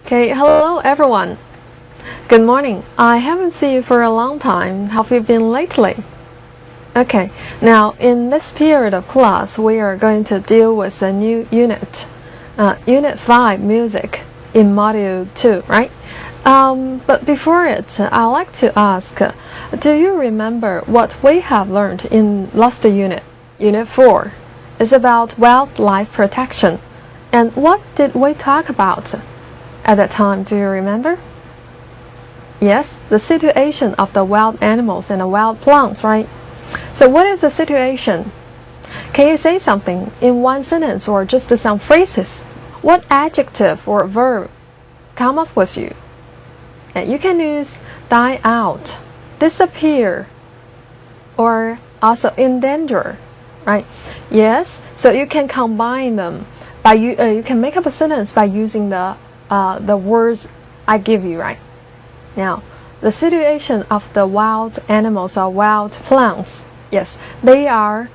Okay, hello everyone. Good morning. I haven't seen you for a long time. How have you been lately? Okay, now in this period of class, we are going to deal with a new unit, Unit 5, Music, in Module 2, right? But before it, I'd like to ask, do you remember what we have learned in last unit, Unit 4? It's about wildlife protection. And what did we talk about at that time? Do you remember? Yes, the situation of the wild animals and the wild plants, right? So what is the situation? Can you say something in one sentence or just some phrases? What adjective or verb come up with you? And you can use die out, disappear, or also endanger, right? Yes, so you can combine them by you can make up a sentence by using the words I give you, right? Now, the situation of the wild animals or wild plants, yes, they are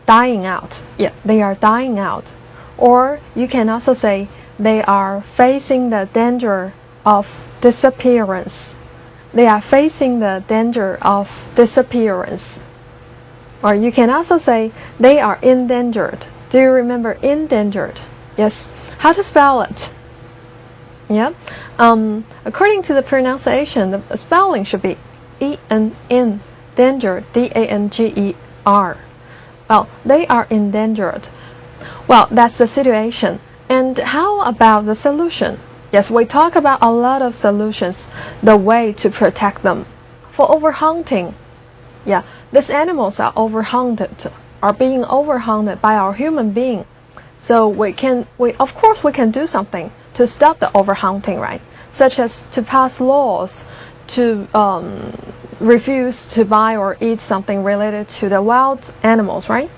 dying out. Yeah, they are dying out. Or you can also say they are facing the danger of disappearance. They are facing the danger of disappearance. Or you can also say they are endangered. Do you remember endangered? Yes. How to spell it? Yeah. According to the pronunciation, the spelling should be E-N-N, danger, D-A-N-G-E-R. Well, they are endangered. Well, that's the situation. And how about the solution? Yes, we talk about a lot of solutions, the way to protect them. For overhunting, yeah, these animals are overhunted, are being overhunted by our human being. So of course we can do something to stop the overhunting, right? Such as to pass laws to refuse to buy or eat something related to the wild animals, right?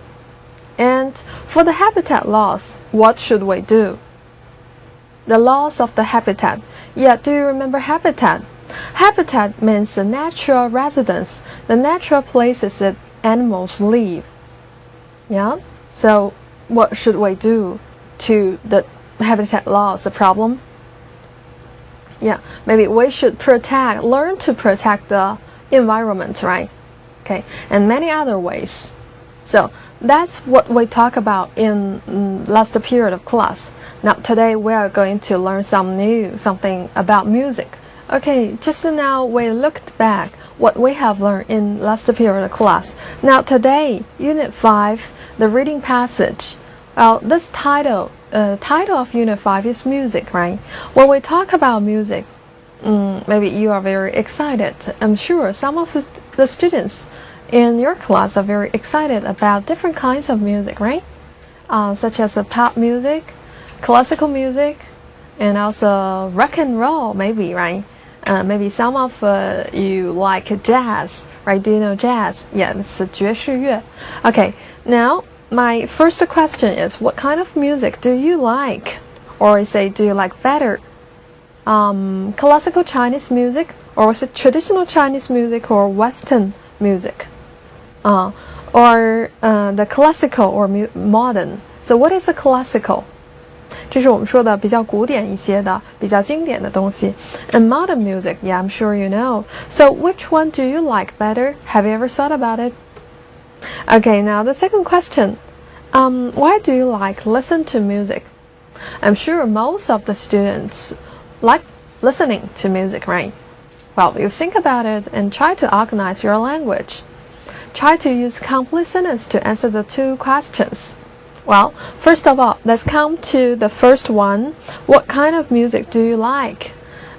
And for the habitat loss, what should we do? The loss of the habitat. Yeah, do you remember habitat? Habitat means the natural residence, the natural places that animals live. Yeah, so what should we do to the habitat loss, the problem? Yeah, maybe we should learn to protect the environment, right? Okay, and many other ways. So that's what we talk about in last period of class. Now today we are going to learn something about music. Okay, just now we looked back what we have learned in last period of class. Now today, Unit 5, the reading passage. Well, this title of Unit 5 is music, right? When we talk about music, maybe you are very excited. I'm sure some of the students in your class are very excited about different kinds of music, right? Such as pop music, classical music, and also rock and roll, maybe, right? Maybe some of you like jazz, right? Do you know jazz? Yeah, it's 爵士乐. Okay, now my first question is, what kind of music do you like? Or say, do you like better? Classical Chinese music, or is it traditional Chinese music, or Western music? Or the classical or modern? So what is a classical? 这是我们说的比较古典一些的、比较经典的东西。And modern music, yeah, I'm sure you know. So which one do you like better? Have you ever thought about it? Okay, now the second question. Why do you listen to music? I'm sure most of the students like listening to music, right? Well, you think about it and try to organize your language. Try to use complete sentence to answer the two questions. Well, first of all, let's come to the first one. What kind of music do you like?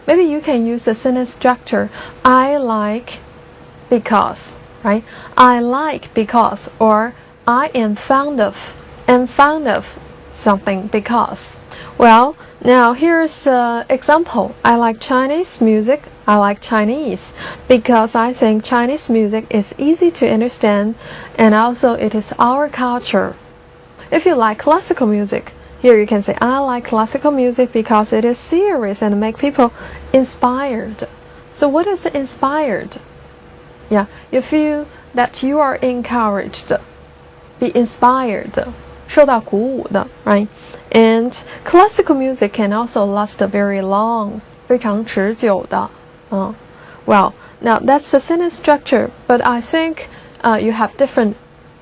Maybe you can use the sentence structure. I like because, right? I like because, or I am fond of something because. Well, now here's an example. I like Chinese music. I like Chinese because I think Chinese music is easy to understand, and also it is our culture. If you like classical music, here you can say, I like classical music because it is serious and make people inspired. So what is inspired? Yeah, you feel that you are encouraged. Be inspired. 受到鼓舞的 right? And classical music can also last very long, 非常持久的Well, now that's the sentence structure, but I think you have different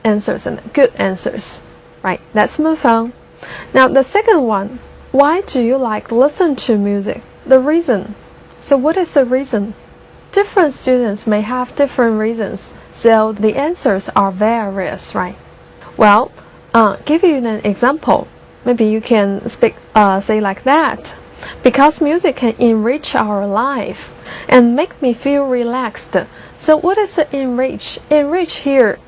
answers and good answers. Right, let's move on. Now the second one, why do you like listen to music? The reason. So what is the reason? Different students may have different reasons, so the answers are various, right? Well, give you an example. Maybe you can say like that. Because music can enrich our life and make me feel relaxed. So what is the enrich? Enrich here,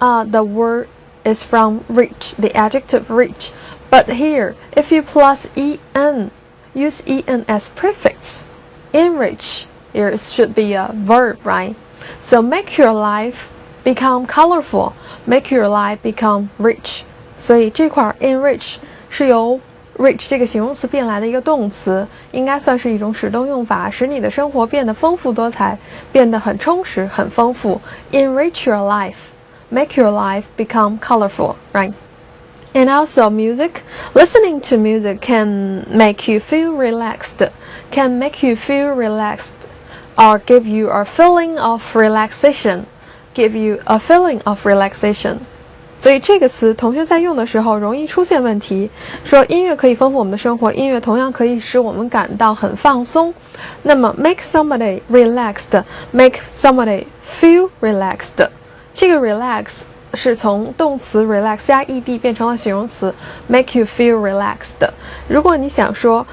the word is from rich, the adjective rich. But here, if you plus en, use en as prefix. Enrich, here it should be a verb, right? So make your life become colorful, make your life become rich. 所以这块 enrich 是由 rich 这个形容词变来的一个动词，应该算是一种使动用法，使你的生活变得丰富多彩，变得很充实、很丰富。Enrich your life, make your life become colorful, right? And also music, listening to music can make you feel relaxed, or give you a feeling of relaxation, 所以这个词同学在用的时候容易出现问题，说音乐可以丰富我们的生活，音乐同样可以使我们感到很放松。那么 make somebody relaxed, make somebody feel relaxed， 这个 relax 是从动词 relax 加 ed 变成了形容词 make you feel relaxed。 如果你想说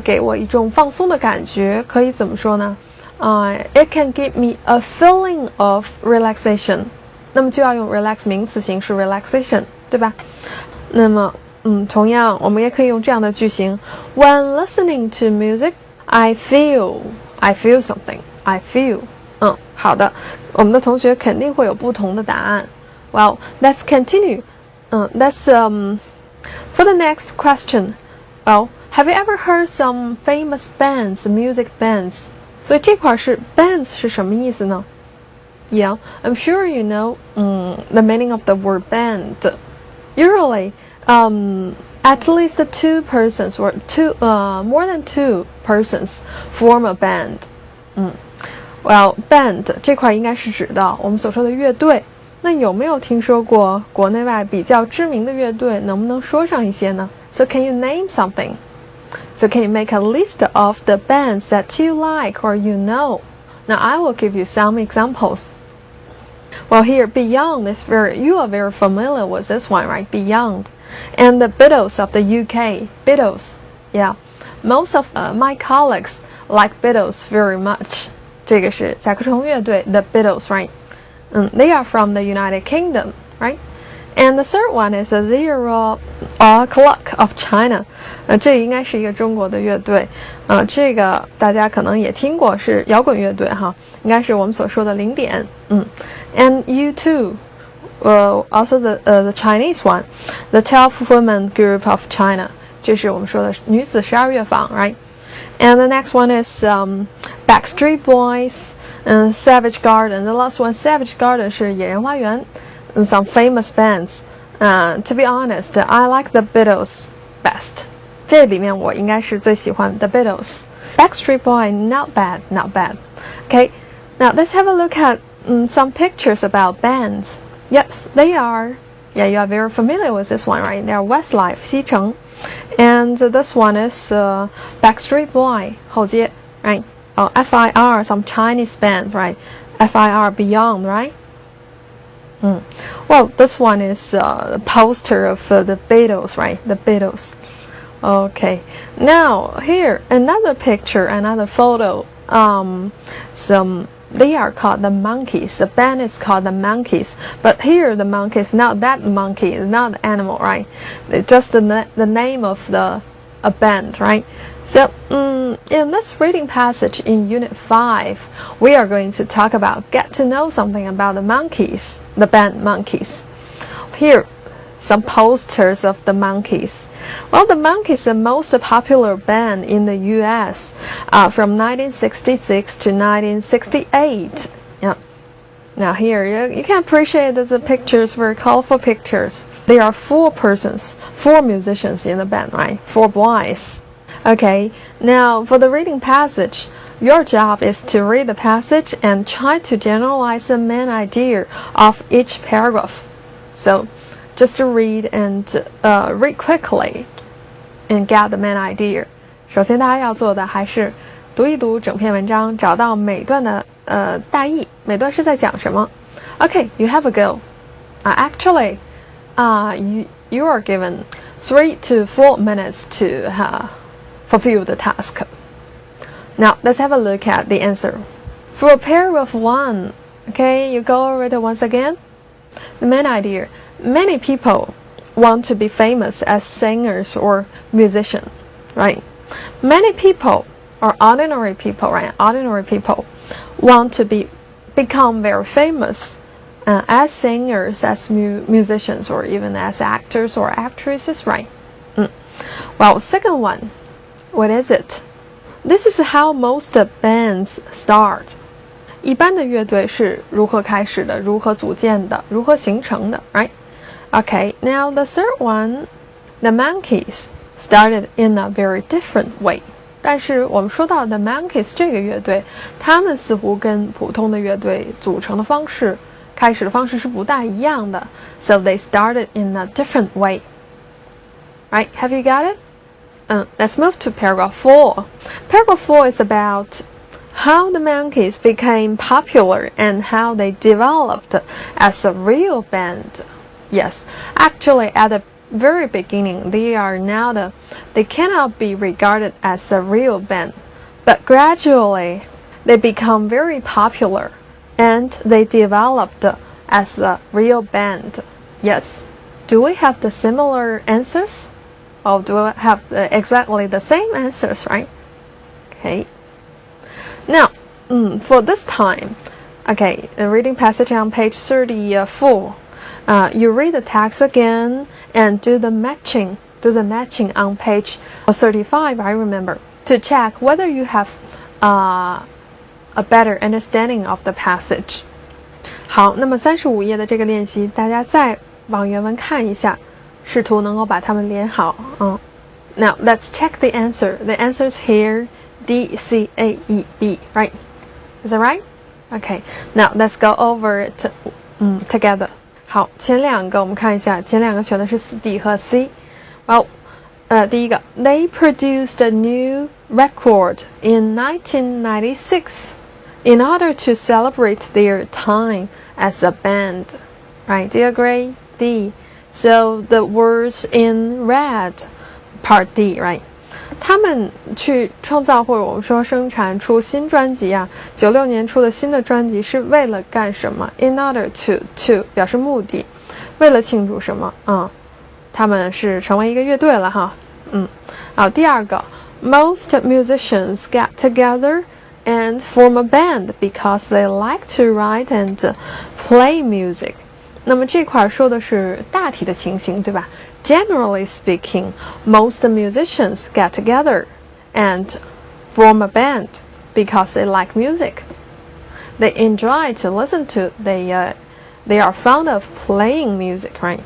给我一种放松的感觉，可以怎么说呢？It can give me a feeling of relaxation，那么就要用 relax 名词形式 relaxation， 对吧？那么同样我们也可以用这样的句型 When listening to music, I feel something. I feel 好的，我们的同学肯定会有不同的答案。Well, let's continue. Let's for the next question. Well, have you ever heard some famous bands, music bands? 所以这块是 bands 是什么意思呢？Yeah, I'm sure you know the meaning of the word band. Usually, at least two persons or more than two persons form a band. Well, band 这块应该是指的我们所说的乐队。那有没有听说过国内外比较知名的乐队？能不能说上一些呢？ So can you name something? So can you make a list of the bands that you like or you know? Now I will give you some examples. Well, here Beyond is you are very familiar with this one, right? Beyond, and the Beatles of the UK. Beatles, yeah. Most of my colleagues like Beatles very much. 这个是甲壳虫乐队 The Beatles, right? They are from the United Kingdom, right? And the third one is a Zero Clock of China. 这应该是一个中国的乐队。这个大家可能也听过，是摇滚乐队哈，应该是我们所说的零点。And U2, also the Chinese one, the 12-woman group of China. 这是我们说的女子12乐坊 right? And the next one is Backstreet Boys, Savage Garden. The last one, Savage Garden, 是野人花园。Some famous bands. To be honest, I like the Beatles best. 这里面我应该是最喜欢 the Beatles. Backstreet Boy, not bad, not bad. Okay, now let's have a look at some pictures about bands. Yes, they are. Yeah, you are very familiar with this one, right? They are Westlife, 西城. And this one is Backstreet Boy, 后街, right? FIR, some Chinese band, right? FIR Beyond, right? Well, this one is a poster of the Beatles, right? The Beatles. Okay. Now here another picture, another photo. They are called the Monkeys. The band is called the Monkeys. But here the monkey is not that monkey, it's not the animal, right? It's just the name of a band, right? So in this reading passage in Unit 5, we are going to talk about get to know something about the Monkeys, the band Monkeys. Here, some posters of the Monkeys. Well, the Monkeys are the most popular band in the U.S. From 1966 to 1968. Yeah. Now here, you can appreciate that the pictures were colorful pictures. There are 4 persons, 4 musicians in the band, right? 4 boys. Okay, now for the reading passage, your job is to read the passage and try to generalize the main idea of each paragraph. So, just to read and read quickly and get the main idea. 首先大家要做的还是读一读整篇文章，找到每段的大意，每段是在讲什么。Okay, you have a go. Actually, you are given 3 to 4 minutes to fulfill the task. Now, let's have a look at the answer. For paragraph 1, okay, you go over it once again. The main idea. Many people want to be famous as singers or musicians, right? Many people, or ordinary people, right? Ordinary people want to become very famous as singers, as musicians, or even as actors or actresses, right? Well, second one, what is it? This is how most bands start. 一般的乐队是如何开始的，如何组建的，如何形成的 right? Okay, now the third one, the Monkees started in a very different way. 但是我们说到的 Monkees 这个乐队，他们似乎跟普通的乐队组成的方式、开始的方式是不大一样的。So they started in a different way. Right? Have you got it? Let's move to paragraph 4. Paragraph 4 is about how the Monkees became popular and how they developed as a real band. Yes, actually at the very beginning, they cannot be regarded as a real band, but gradually they become very popular and they developed as a real band. Yes, do we have the similar answers? Or do we have exactly the same answers, right? Okay. Now, for this time, okay, the reading passage on page 34. You read the text again and do the matching. Do the matching on page 35, I remember, to check whether you have a better understanding of the passage. 好，那么35页的这个练习，大家再往原文看一下。试图能够把它们连好。Now let's check the answer. The answer is here, D, C, A, E, B, right? Is that right? Okay. Now let's go over it together. 好，前两个我们看一下，前两个选的是 D 和 C。Well, 第一个 They produced a new record in 1996 in order to celebrate their time as a band. Right? Do you agree? D. So the words in red, part D, right? 他们去创造或者我们说生产出新专辑啊，96年出的新的专辑是为了干什么 ？In order to 表示目的，为了庆祝什么？他们是成为一个乐队了哈。好，第二个 ，Most musicians get together and form a band because they like to write and play music. 那么这块说的是大体的情形，对吧？ Generally speaking, most musicians get together and form a band because they like music. They enjoy to listen to. They are fond of playing music, right?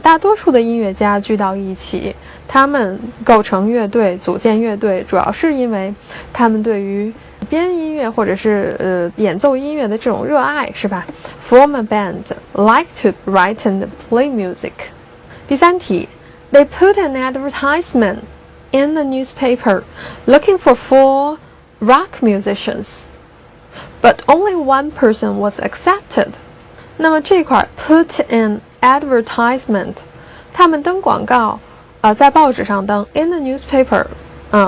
大多数的音乐家聚到一起，他们构成乐队、组建乐队，主要是因为他们对于编音乐或者是演奏音乐的这种热爱，是吧 ？Form a band, like to write and play music. 第三题 ，They put an advertisement in the newspaper looking for 4 rock musicians, but only one person was accepted. 那么这块 put an advertisement， 他们登广告，在报纸上登 in the newspaper。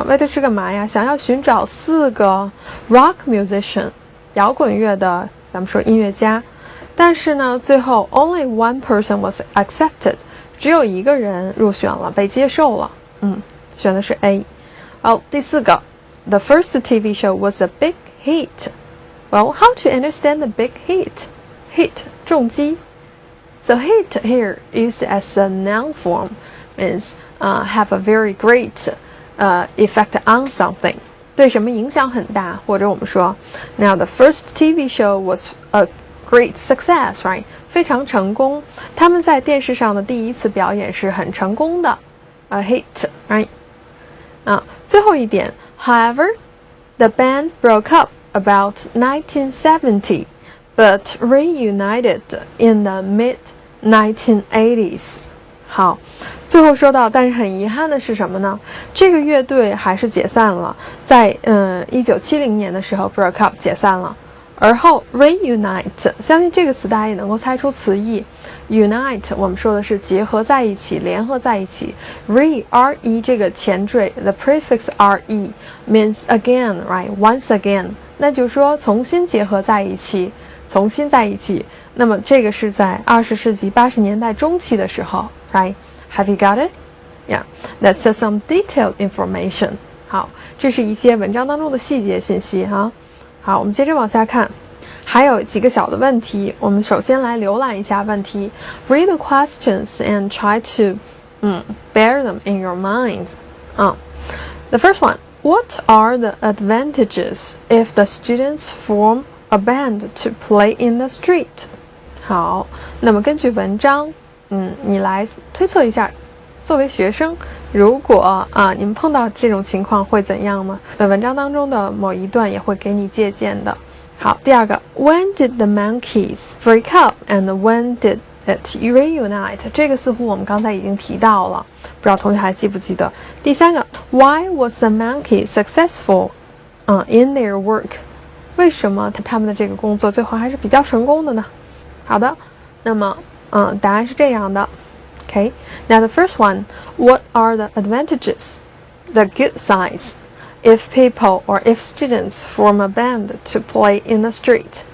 为的是干嘛呀？想要寻找4个 rock musician 摇滚乐的，咱们说音乐家，但是呢，最后 only one person was accepted， 只有一个人入选了，被接受了。选的是 A。第四个 ，The first TV show was a big hit. Well, how to understand the big hit? Hit 重击。So hit here is as a noun form, means have a very great effect on something. 对什么影响很大，或者我们说 Now the first TV show was a great success, right? 非常成功。他们在电视上的第一次表演是很成功的，a hit, right? 最后一点 ，However, the band broke up about 1970, but reunited in the mid-1980s. 好，最后说到，但是很遗憾的是什么呢？这个乐队还是解散了，在1970年的时候 broke up 解散了，而后 reunite， 相信这个词大家也能够猜出词义。unite 我们说的是结合在一起，联合在一起。re 这个前缀 the prefix re means again, right? Once again， 那就是说重新结合在一起，重新在一起。那么这个是在20世纪80年代中期的时候 ，right? Have you got it? Yeah, that's some detailed information. 好，这是一些文章当中的细节信息哈。好，我们接着往下看，还有几个小的问题。我们首先来浏览一下问题 ，read the questions and try to bear them in your mind. The first one, what are the advantages if the students form a band to play in the street? 好，那么根据文章，你来推测一下，作为学生，如果你们碰到这种情况会怎样呢？文章当中的某一段也会给你借鉴的。好，第二个 ，When did the monkeys break up and when did it reunite？ 这个似乎我们刚才已经提到了，不知道同学还记不记得？第三个 ，Why was the monkey successful in their work？ 为什么他们的这个工作最后还是比较成功的呢？好的，那么答案是这样的。Okay, now the first one, what are the advantages? The good sides, if people or if students form a band to play in the street.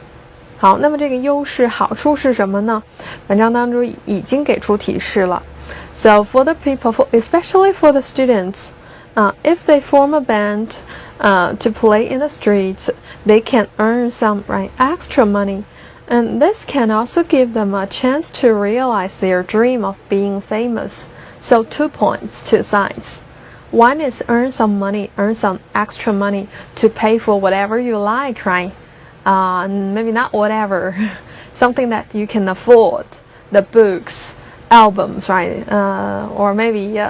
好，那么这个优势好处是什么呢？文章当中已经给出提示了。So for the people, especially for the students, if they form a band to play in the street, they can earn some extra money.And this can also give them a chance to realize their dream of being famous. So 2 points, 2 sides. One is earn some money, earn some extra money to pay for whatever you like, right? Maybe not whatever, something that you can afford. The books, albums, right? Or maybe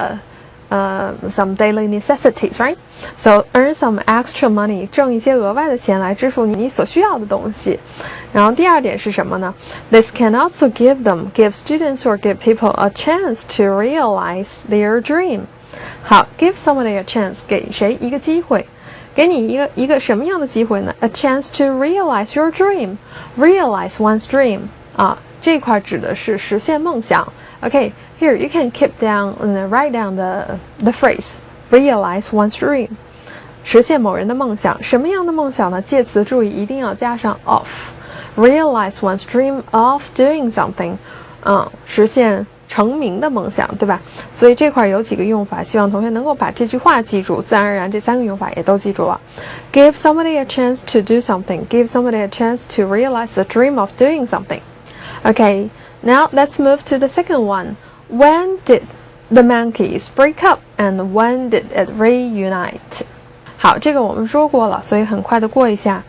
some daily necessities, right? So earn some extra money, 挣一些额外的钱来支付你所需要的东西。然后第二点是什么呢？ This can also give students or give people a chance to realize their dream. 好 ，give somebody a chance， 给谁一个机会？给你一个什么样的机会呢？ A chance to realize your dream. Realize one's dream. 这块指的是实现梦想。Okay, here you can keep down and write down the phrase realize one's dream. 实现某人的梦想，什么样的梦想呢？介词注意一定要加上 of. Realize one's dream of doing something. 实现成名的梦想，对吧？所以这块有几个用法，希望同学能够把这句话记住，自然而然这3个用法也都记住了。Give somebody a chance to do something. Give somebody a chance to realize the dream of doing something. Okay.Now let's move to the second one. When did the monkeys break up and when did it reunite? 好，这个我们说过了，所以很快的过一下。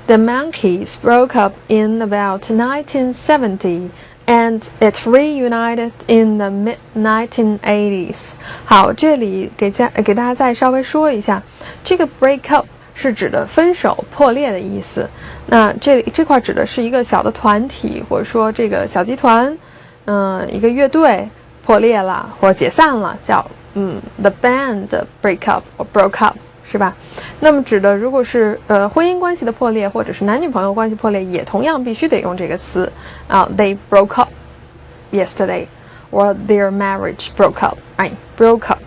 The monkeys broke up in about 1970 and it reunited in the mid-1980s. 好，这里给大家再稍微说一下，这个 break up 是指的分手、破裂的意思。那这块指的是一个小的团体，或者说这个小集团，一个乐队破裂了或者解散了，叫the band break up or broke up， 是吧？那么指的如果是婚姻关系的破裂，或者是男女朋友关系破裂，也同样必须得用这个词They broke up yesterday, or their marriage broke up, right? Broke up.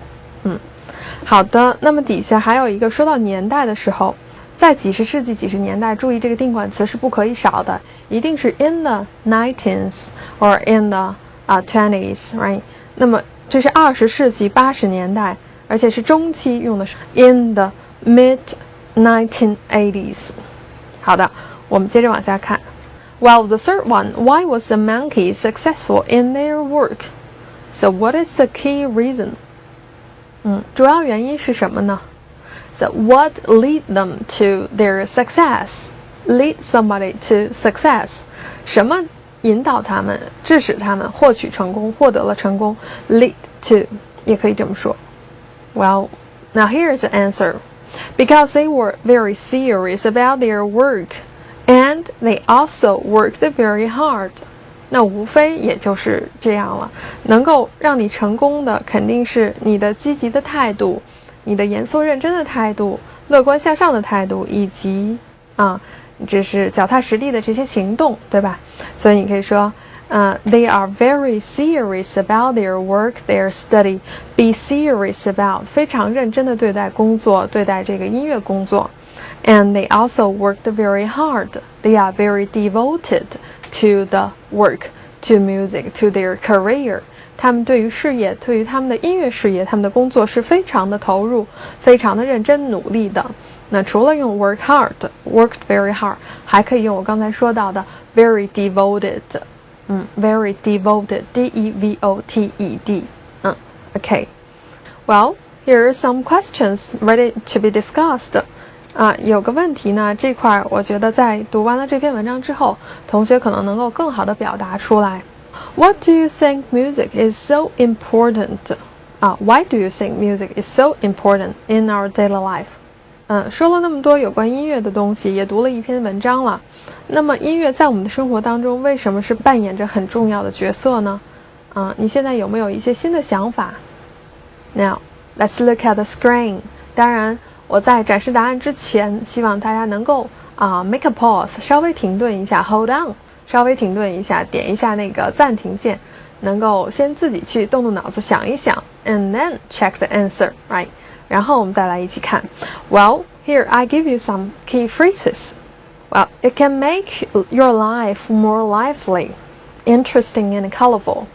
好的，那么底下还有一个说到年代的时候，在几十世纪几十年代，注意这个定冠词是不可以少的，一定是 in the 19th or in the 20s, right? 那么这是20世纪80年代，而且是中期，用的是 in the mid-1980s. 好的，我们接着往下看。Well, the third one, why was the monkey successful in their work? So what is the key reason? 主要原因是什么呢？So what lead them to their success? lead somebody to success， 什么引导他们，致使他们获取成功，获得了成功 lead to 也可以这么说。 Well, now here's the answer. Because they were very serious about their work, and they also worked very hard. 那无非也就是这样了，能够让你成功的肯定是你的积极的态度，你的严肃认真的态度，乐观向上的态度，以及这是脚踏实地的这些行动，对吧？所以你可以说they are very serious about their work, their study. Be serious about 非常认真的对待工作，对待这个音乐工作。And they also worked very hard. They are very devoted to the work, to music, to their career. 他们对于事业，对于他们的音乐事业，他们的工作是非常的投入，非常的认真努力的。那除了用 work hard, worked very hard, 还可以用我刚才说到的 very devoted.Very devoted, D-E-V-O-T-E-D. Okay. Well, here are some questions ready to be discussed. 有个问题呢，这块我觉得在读完了这篇文章之后，同学可能能够更好的表达出来。What do you think music is so important? Why do you think music is so important in our daily life? 说了那么多有关音乐的东西，也读了一篇文章了。那么音乐在我们的生活当中为什么是扮演着很重要的角色呢？你现在有没有一些新的想法？ Now, let's look at the screen. 当然，我在展示答案之前，希望大家能够make a pause， 稍微停顿一下 ，hold on， 稍微停顿一下，点一下那个暂停键，能够先自己去动动脑子想一想 ，and then check the answer, right？ 然后我们再来一起看。Well, here I give you some key phrases.Well, it can make your life more lively, interesting, and colorful.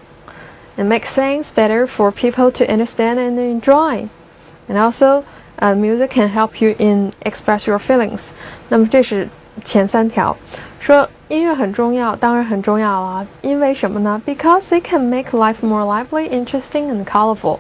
It makes things better for people to understand and enjoy. And also, music can help you in express your feelings. 那么这是前三条，说音乐很重要，当然很重要了。因为什么呢？ Because it can make life more lively, interesting, and colorful.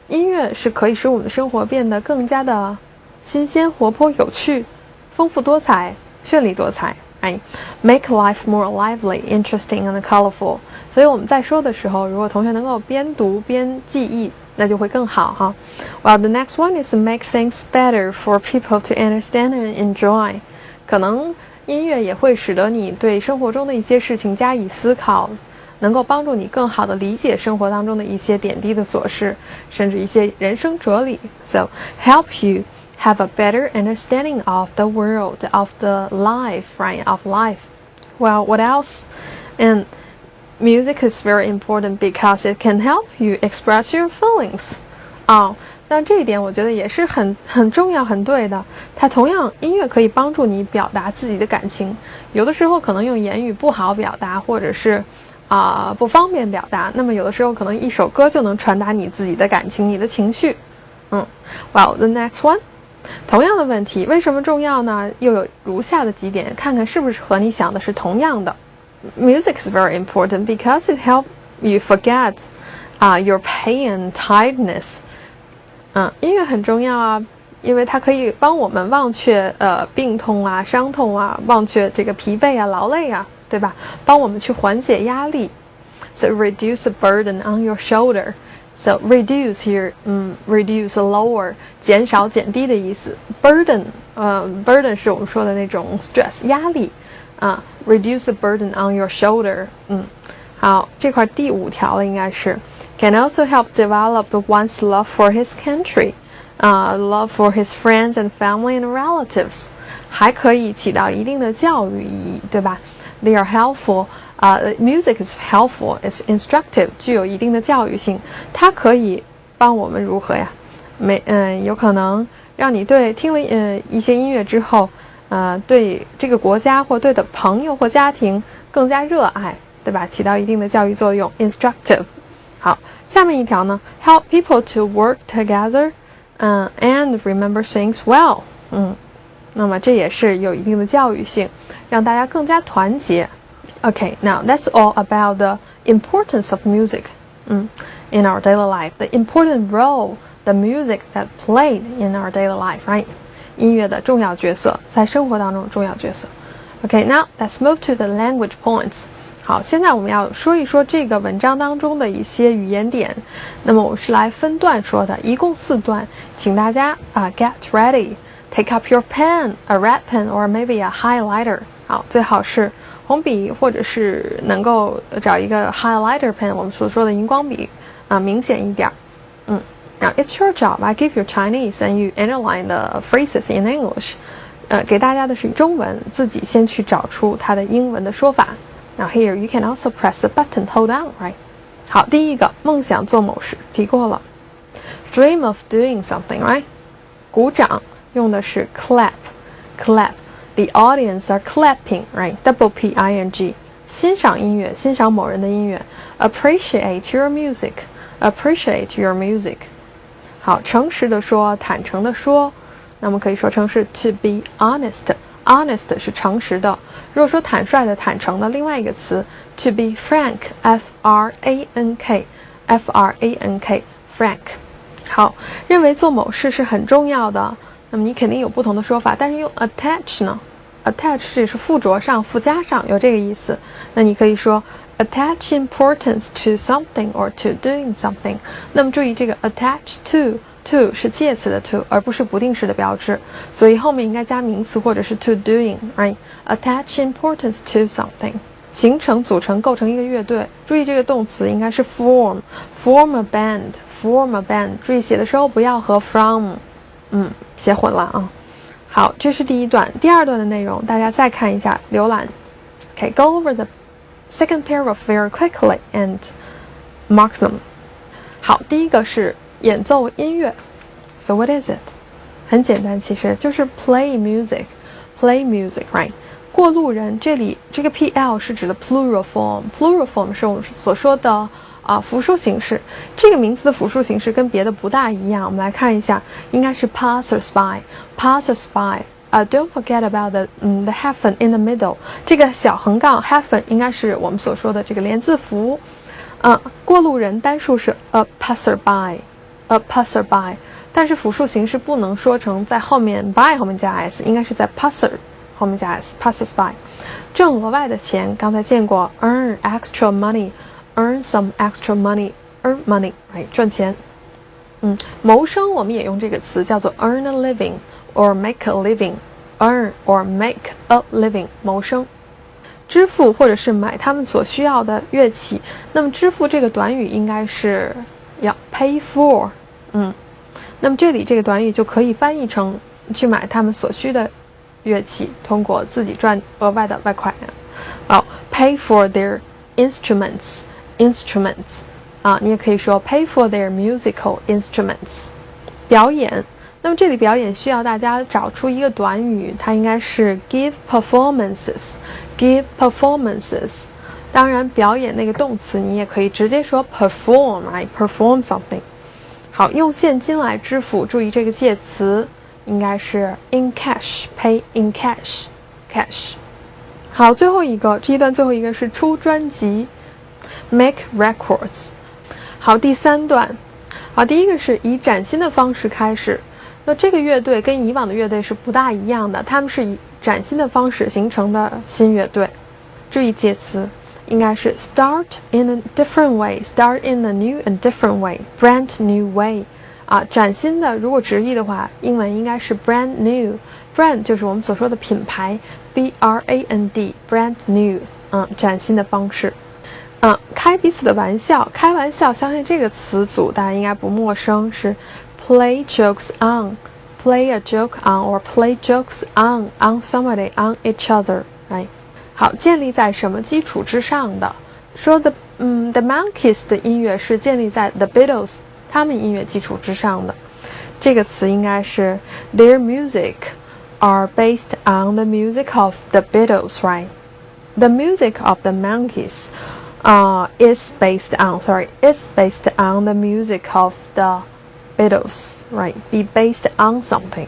音乐是可以使我们的生活变得更加的新鲜、活泼、有趣。丰富多彩，绚丽多彩，哎 ，make life more lively, interesting and colorful。所以我们在说的时候，如果同学能够边读边记忆，那就会更好哈。Well, the next one is to make things better for people to understand and enjoy。可能音乐也会使得你对生活中的一些事情加以思考，能够帮助你更好的理解生活当中的一些点滴的琐事，甚至一些人生哲理。So help you.Have a better understanding of the world, of the life, right? Of life. Well, what else? And music is very important because it can help you express your feelings. 那这一点我觉得也是很重要、很对的。它同样，音乐可以帮助你表达自己的感情。有的时候可能用言语不好表达，或者是不方便表达。那么有的时候可能一首歌就能传达你自己的感情、你的情绪。Well, the next one.同样的问题为什么重要呢？又有如下的几点，看看是不是和你想的是同样的。Music is very important because it helps you forget your pain and tiredness. 音乐很重要啊，因为它可以帮我们忘却病痛啊、伤痛啊，忘却这个疲惫啊、劳累啊，对吧？帮我们去缓解压力。So reduce the burden on your shoulder.So reduce here, reduce lower 减少减低的意思。Burden, burden 是我们说的那种 stress 压力reduce the burden on your shoulder. 好，这块第5条了应该是 can also help develop one's love for his country, love for his friends and family and relatives. 还可以起到一定的教育意义，对吧？ They are helpful.Music is helpful, it's instructive, 具有一定的教育性。它可以帮我们如何呀？有可能让你对听了一些音乐之后，对这个国家或对的朋友或家庭更加热爱，对吧？起到一定的教育作用 ，instructive。好，下面一条呢 ，help people to work together, and remember things well。那么这也是有一定的教育性，让大家更加团结。Okay, now that's all about the importance of music in our daily life, the important role the music that played in our daily life, right? 音乐的重要角色，在生活当中的重要角色。Okay, now let's move to the language points. 好，现在我们要说一说这个文章当中的一些语言点。那么我是来分段说的，一共4段，请大家get ready. Take up your pen, a red pen, or maybe a highlighter. 好，最好是红笔，或者是能够找一个 highlighter pen， 我们所说的荧光笔明显一点。Now it's your job. I give you Chinese and you underline the phrases in English. 给大家的是中文，自己先去找出它的英文的说法。Now here you can also press the button, hold on, right? 好，第一个，梦想做某事，提过了。Dream of doing something, right? 鼓掌用的是 clap. The audience are clapping, right? Double P-I-N-G. 欣赏音乐，欣赏某人的音乐。Appreciate your music. Appreciate your music. 好，诚实的说，坦诚的说。那么可以说成是 to be honest 是诚实的。如果说坦率的、坦诚的，另外一个词 to be frank, F-R-A-N-K, frank。好，认为做某事是很重要的，那么你肯定有不同的说法，但是用 attach 呢 ，attach 这是附着上、附加上，有这个意思。那你可以说 attach importance to something or to doing something。那么注意这个 attach to是介词的 to， 而不是不定式的标志，所以后面应该加名词或者是 to doing, right? Attach importance to something. 形成、组成、构成一个乐队。注意这个动词应该是 form a band。注意写的时候不要和 from 写混了啊。好，这是第一段。第二段的内容大家再看一下浏览。Okay, go over the second paragraph very quickly and mark them. 好，第一个是演奏音乐 ，So what is it？ 很简单，其实就是 play music, right？ 过路人，这里这个 PL 是指的 plural form 是我们所说的复数形式。这个名词的复数形式跟别的不大一样，我们来看一下，应该是 passersby. Don't forget about the hyphen in the middle. 这个小横杠 hyphen 应该是我们所说的这个连字符。过路人单数是 a passerby，但是复数形式不能说成在后面 by 后面加 s， 应该是在 passer 后面加 s， passersby。挣额外的钱，刚才见过 earn extra money，earn some extra money，earn money，right， 赚钱。谋生我们也用这个词叫做 earn a living or make a living，earn or make a living， 谋生。支付或者是买他们所需要的乐器，那么支付这个短语应该是要 pay for。那么这里这个短语就可以翻译成去买他们所需的乐器，通过自己赚额外的外快。pay for their instruments， 你也可以说 pay for their musical instruments。表演，那么这里表演需要大家找出一个短语，它应该是 give performances。当然，表演那个动词你也可以直接说 perform something。好，用现金来支付，注意这个介词应该是 in cash， pay in cash。好，最后一个，这一段最后一个是出专辑 make records。好，第3段，好，第一个是以崭新的方式开始。那这个乐队跟以往的乐队是不大一样的，他们是以崭新的方式形成的新乐队。注意介词应该是 start in a different way， start in a new and different way， brand new way。崭新的如果直译的话，英文应该是 brand new。 brand 就是我们所说的品牌 B-R-A-N-D， brand new， 崭新的方式。开彼此的玩笑，开玩笑，相信这个词组大家应该不陌生，是 play jokes on。Play a joke on or play jokes on somebody, on each other, right? 好，建立在什么基础之上的？说的The Monkees 的音乐是建立在 The Beatles 他们音乐基础之上的。这个词应该是 Their music are based on the music of the Beatles, right? The music of the Monkees is based on the music of the Beatles, right? Be based on something.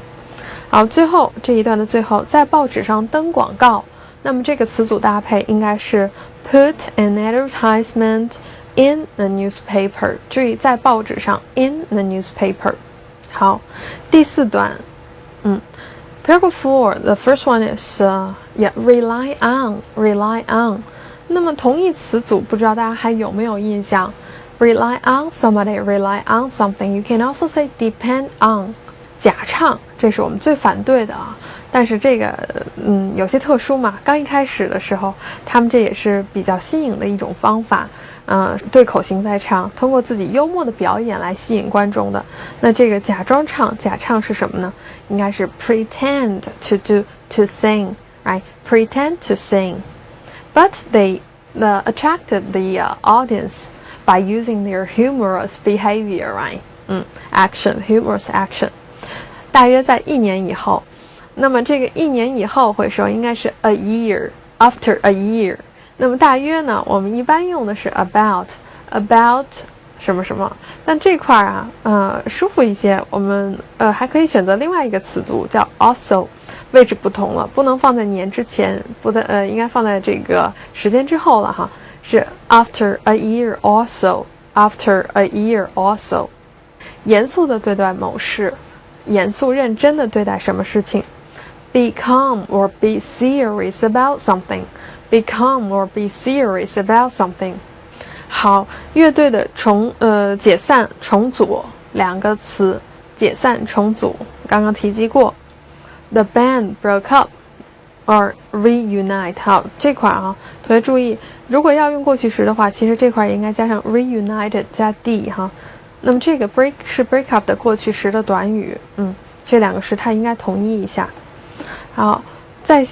好，最后这一段的最后，在报纸上登广告。那么这个词组搭配应该是 put an advertisement in a newspaper。注意，在报纸上 in the newspaper。好，第4段， Paragraph 4, the first one is rely on. 那么同义词组不知道大家还有没有印象 ？Rely on somebody, rely on something. You can also say depend on. 假唱，这是我们最反对的啊。但是这个有些特殊嘛，刚一开始的时候，他们这也是比较新颖的一种方法。对口型在唱，通过自己幽默的表演来吸引观众的。那这个假装唱，假唱是什么呢？应该是 pretend to sing, right? Pretend to sing. But they attracted the audience by using their humorous behavior, right? Humorous action. 大约在1年以后，那么这个1年以后会说应该是 a year, after a year。那么大约呢，我们一般用的是 about 什么什么，但这块啊，舒服一些，我们还可以选择另外一个词组叫 also， 位置不同了，不能放在年之前，应该放在这个时间之后了哈，是 after a year also，after a year also， 严肃的对待某事，严肃认真的对待什么事情 ，be calm or be serious about something。Be calm or be serious about something. 好，乐队的解散重组两个词，解散重组刚刚提及过。The band broke up or reunite. 好，这块啊，同学注意，如果要用过去时的话，其实这块也应该加上 reunited 加 d 哈。那么这个 break 是 break up 的过去时的短语，这两个时态应该统一一下。好，再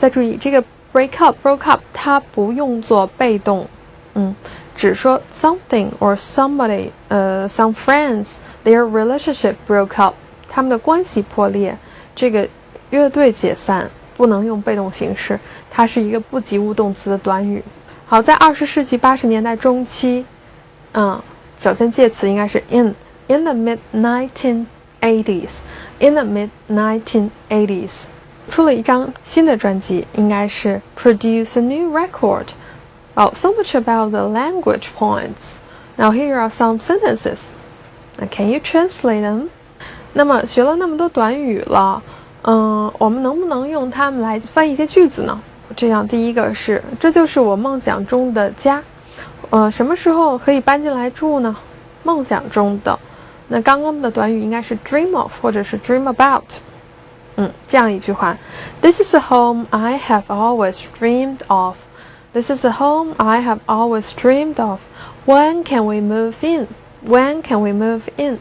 注意这个。broke up 它不用作被动，只说 something or somebody, some friends, their relationship broke up, 他们的关系破裂，这个乐队解散不能用被动形式，它是一个不及物动词的短语。好，在20世纪80年代中期，首先介词应该是 in the mid 1980s, in the mid 1980s。出了一张新的专辑，应该是 produce a new record. Oh, so much about the language points. Now here are some sentences. Now can you translate them? 那么学了那么多短语了，我们能不能用它们来翻译一些句子呢？这样，第一个是，这就是我梦想中的家。什么时候可以搬进来住呢？梦想中的。那刚刚的短语应该是 dream of 或者是 dream about。这样一句话 This is a home I have always dreamed of. This is a home I have always dreamed of. When can we move in? When can we move in?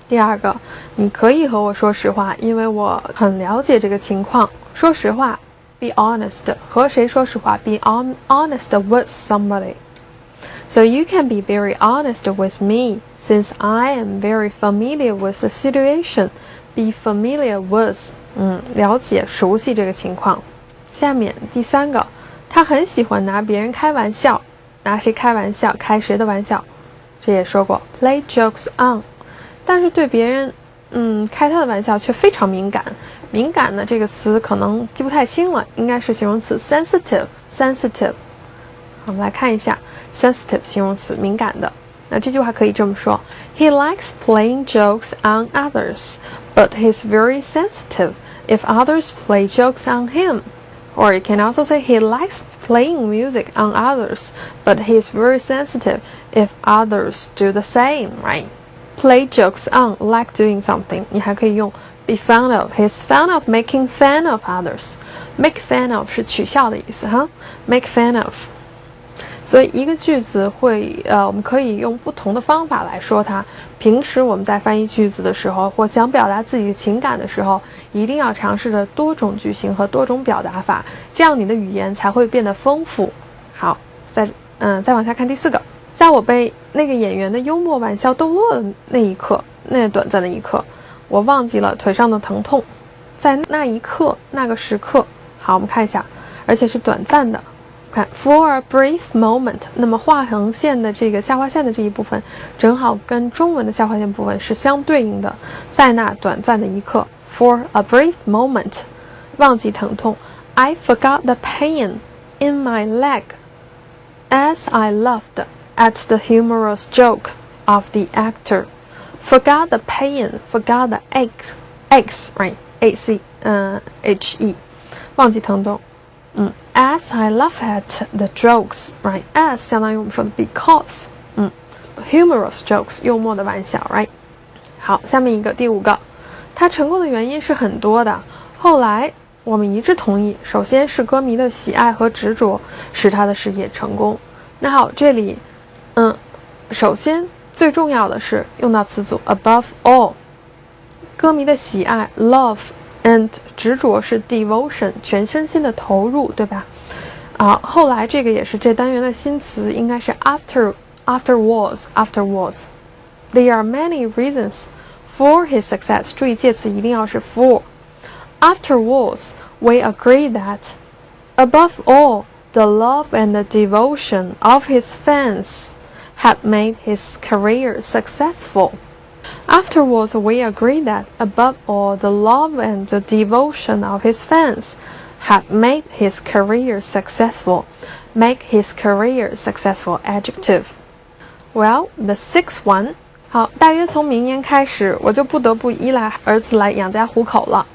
第二个，你可以和我说实话，因为我很了解这个情况。说实话 be honest. 和谁说实话 be honest with somebody. So you can be very honest with me, since I am very familiar with the situation.Be familiar with, 了解、熟悉这个情况。下面第三个，他很喜欢拿别人开玩笑，拿谁开玩笑，开谁的玩笑，这也说过 play jokes on。但是对别人，开他的玩笑却非常敏感。敏感的这个词可能记不太清了，应该是形容词 sensitive。我们来看一下 sensitive 形容词，敏感的。那这句话可以这么说 He likes playing jokes on others.But he's very sensitive if others play jokes on him. Or you can also say he likes playing music on others, but he's very sensitive if others do the same, right? Play jokes on, like doing something. 你还可以用 be fond of. He's fond of making fun of others. Make fun of 是取笑的意思哈 Make fun of. 所以一个句子会我们可以用不同的方法来说它。平时我们在翻译句子的时候，或想表达自己的情感的时候，一定要尝试着多种句型和多种表达法，这样你的语言才会变得丰富。好，再往下看第四个，在我被那个演员的幽默玩笑逗乐的那一刻，那短暂的一刻，我忘记了腿上的疼痛。在那一刻，那个时刻。好，我们看一下，而且是短暂的。看 for a brief moment， 那么画横线的这个下划线的这一部分正好跟中文的下划线部分是相对应的，在那短暂的一刻 for a brief moment， 忘记疼痛 I forgot the pain in my leg as I laughed at the humorous joke of the actor. Forgot the pain, forgot the aches, right? AC he， 忘记疼痛。As I laugh at the jokes, right? As 相当于我们说的 because， humorous jokes 幽默的玩笑 ，right? 好，下面一个第5个，他成功的原因是很多的。后来我们一致同意，首先是歌迷的喜爱和执着使他的事业成功。那好，这里，首先最重要的是用到词组 above all， 歌迷的喜爱 love and 执着是 devotion， 全身心的投入，对吧？后来这个也是这单元的新词，应该是 afterwards。 There are many reasons for his success， 注意介词一定要是 for。Afterwards, we agree that, above all, the love and the devotion of his fans had made his career successful. Afterwards, we agree that, above all, the love and the devotion of his fans had made his career successful. Make his career successful adjective. Well, the 6th one. 好，大约从明年开始，我就不得不依赖儿子来养家糊口了。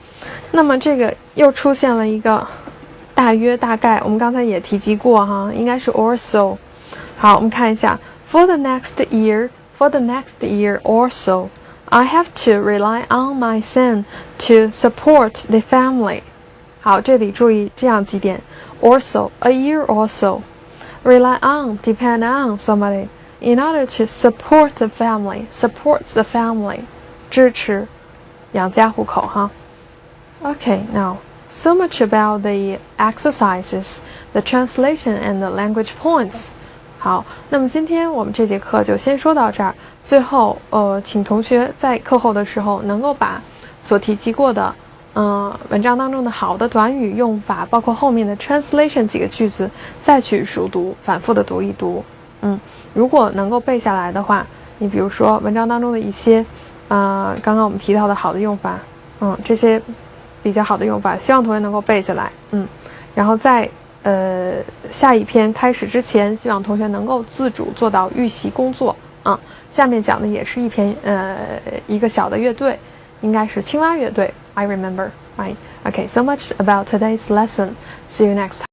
那么这个又出现了一个大约大概，我们刚才也提及过哈，应该是 or so。好，我们看一下 for the next year or so, I have to rely on my son to support the family. 好，这里注意这样几点 or so, a year or so, rely on, depend on somebody in order to support the family, supports the family, 支持养家糊口哈。Okay, now, so much about the exercises, the translation and the language points. 好，那么今天我们这节课就先说到这儿。最后，请同学在课后的时候能够把所提及过的，文章当中的好的短语用法，包括后面的 translation 几个句子，再去熟读，反复的读一读。如果能够背下来的话，你比如说文章当中的一些，刚刚我们提到的好的用法，这些比较好的用法，希望同学能够背下来。然后在下一篇开始之前，希望同学能够自主做到预习工作。下面讲的也是一个小的乐队，应该是青蛙乐队。I remember, right? Okay, so much about today's lesson. See you next time.